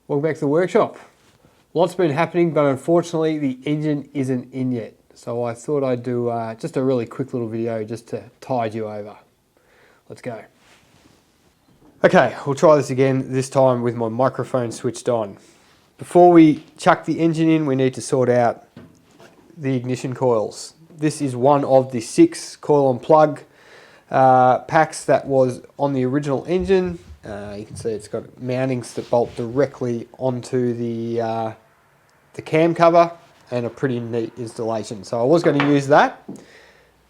Welcome back to the workshop. Lots been happening, but unfortunately the engine isn't in yet. So I thought I'd do just a really quick little video just to tide you over. Let's go. Okay, we'll try this again, this time with my microphone switched on. Before we chuck the engine in, we need to sort out the ignition coils. This is one of the 6 coil and plug packs that was on the original engine. You can see it's got mountings that bolt directly onto the cam cover, and a pretty neat installation. So I was going to use that,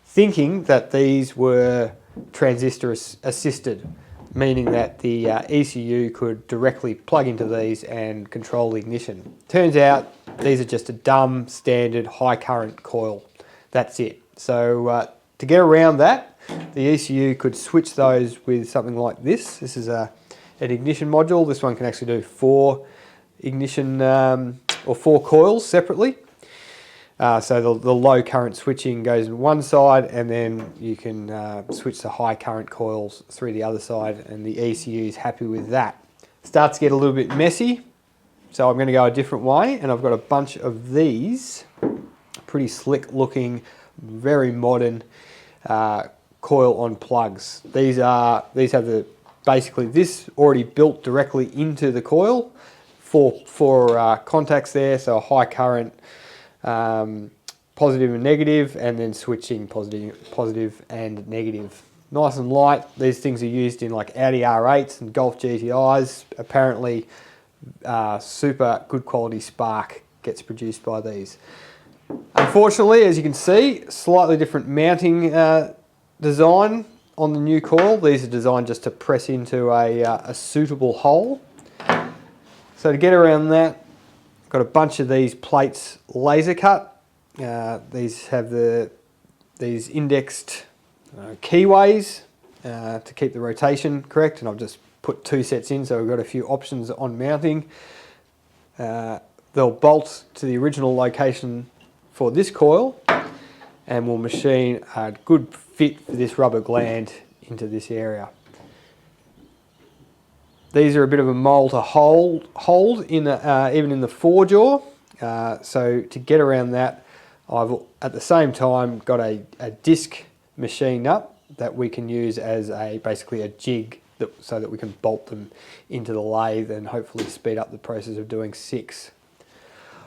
thinking that these were transistor assisted, meaning that the ECU could directly plug into these and control the ignition. Turns out these are just a dumb standard high current coil. That's it. So to get around that, the ECU could switch those with something like this. This is an ignition module. This one can actually do 4 ignition or 4 coils separately. So the low current switching goes on one side, and then you can switch the high current coils through the other side, and the ECU is happy with that. Starts to get a little bit messy, so I'm going to go a different way, and I've got a bunch of these pretty slick looking, very modern coil on plugs. These have basically this already built directly into the coil, four contacts there, so a high current, positive and negative, and then switching positive and negative. Nice and light. These things are used in like Audi R8s and Golf GTIs. Apparently super good quality spark gets produced by these. Unfortunately, as you can see, slightly different mounting design on the new coil. These are designed just to press into a suitable hole. So to get around that, I've got a bunch of these plates laser cut. These have these indexed keyways to keep the rotation correct, and I've just put 2 sets in, so we've got a few options on mounting. They'll bolt to the original location for this coil, and we'll machine a good fit for this rubber gland into this area. These are a bit of a mole to hold in even in the forejaw. So to get around that, I've at the same time got a disc machined up that we can use as basically a jig, so that we can bolt them into the lathe and hopefully speed up the process of doing 6.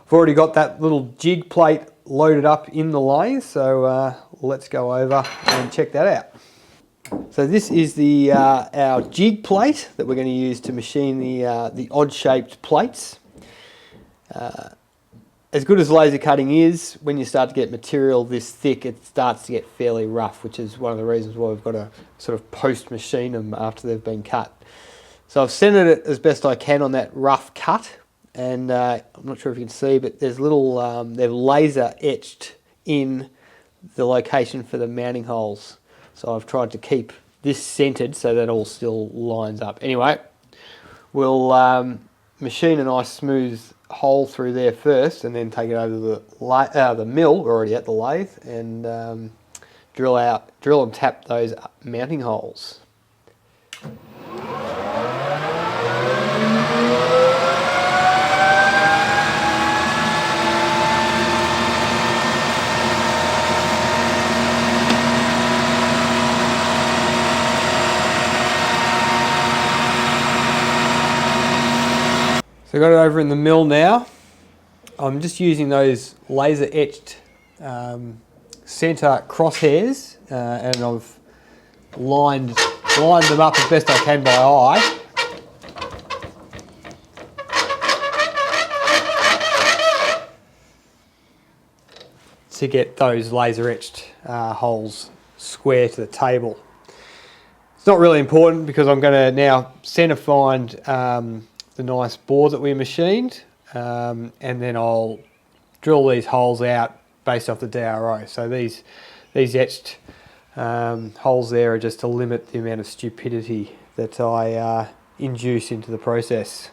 I've already got that little jig plate loaded up in the lathe, so let's go over and check that out. So this is our jig plate that we're going to use to machine the odd shaped plates. As good as laser cutting is, when you start to get material this thick, it starts to get fairly rough, which is one of the reasons why we've got to sort of post machine them after they've been cut. So I've centered it as best I can on that rough cut, and I'm not sure if you can see, but there's little, they've laser etched in the location for the mounting holes. So I've tried to keep this centered so that all still lines up. Anyway, we'll machine a nice smooth hole through there first, and then take it over to the mill. We're already at the lathe, and drill and tap those mounting holes. So I've got it over in the mill now. I'm just using those laser etched center crosshairs, and I've lined them up as best I can by eye. To get those laser etched holes square to the table. It's not really important because I'm going to now center find the nice bore that we machined, and then I'll drill these holes out based off the DRO. So these etched holes there are just to limit the amount of stupidity that I induce into the process.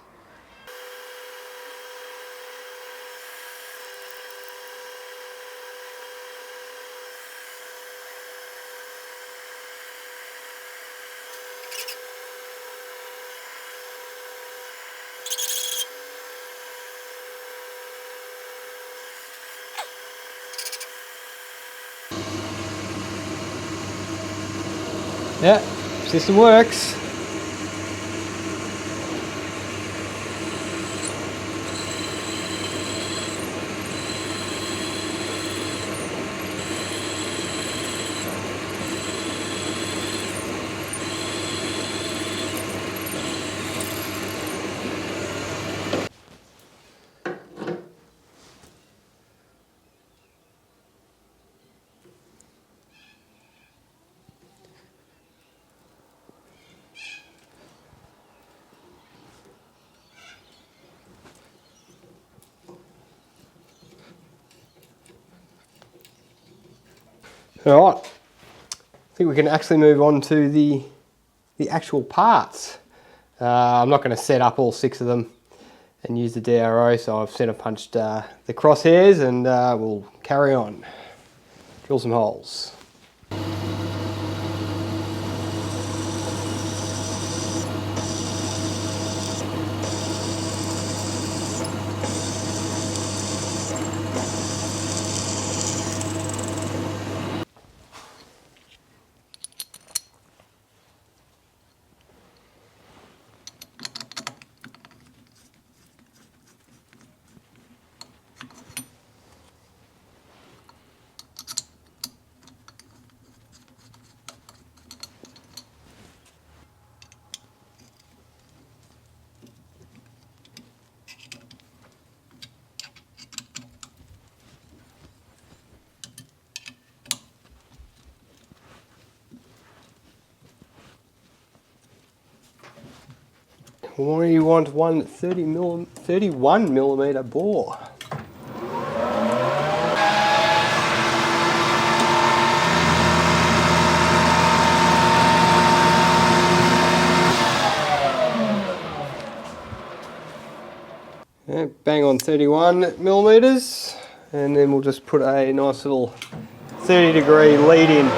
Yeah, system works. All right, I think we can actually move on to the actual parts. I'm not going to set up all 6 of them and use the DRO, so I've center punched the crosshairs, and we'll carry on. Drill some holes. We want one 31 millimeter bore. Yeah, bang on 31 millimeters, and then we'll just put a nice little 30-degree lead in.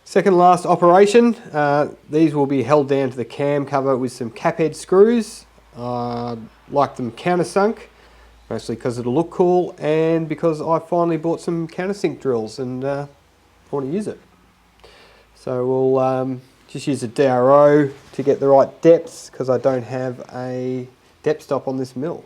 Second last operation, these will be held down to the cam cover with some cap head screws. Like them countersunk, mostly because it'll look cool and because I finally bought some countersink drills and want to use it. So we'll just use a DRO to get the right depths because I don't have a depth stop on this mill.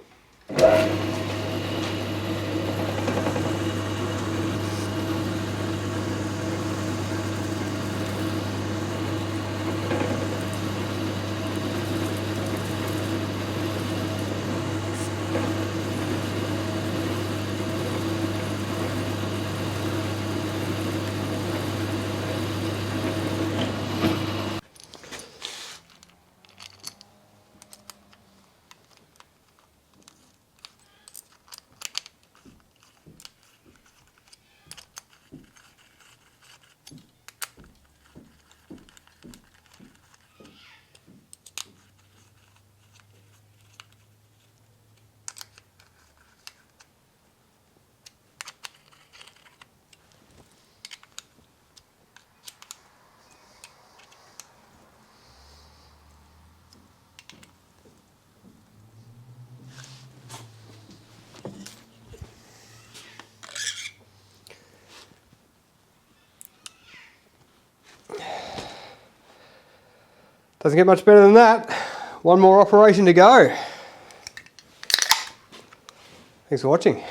Doesn't get much better than that. One more operation to go. Thanks for watching.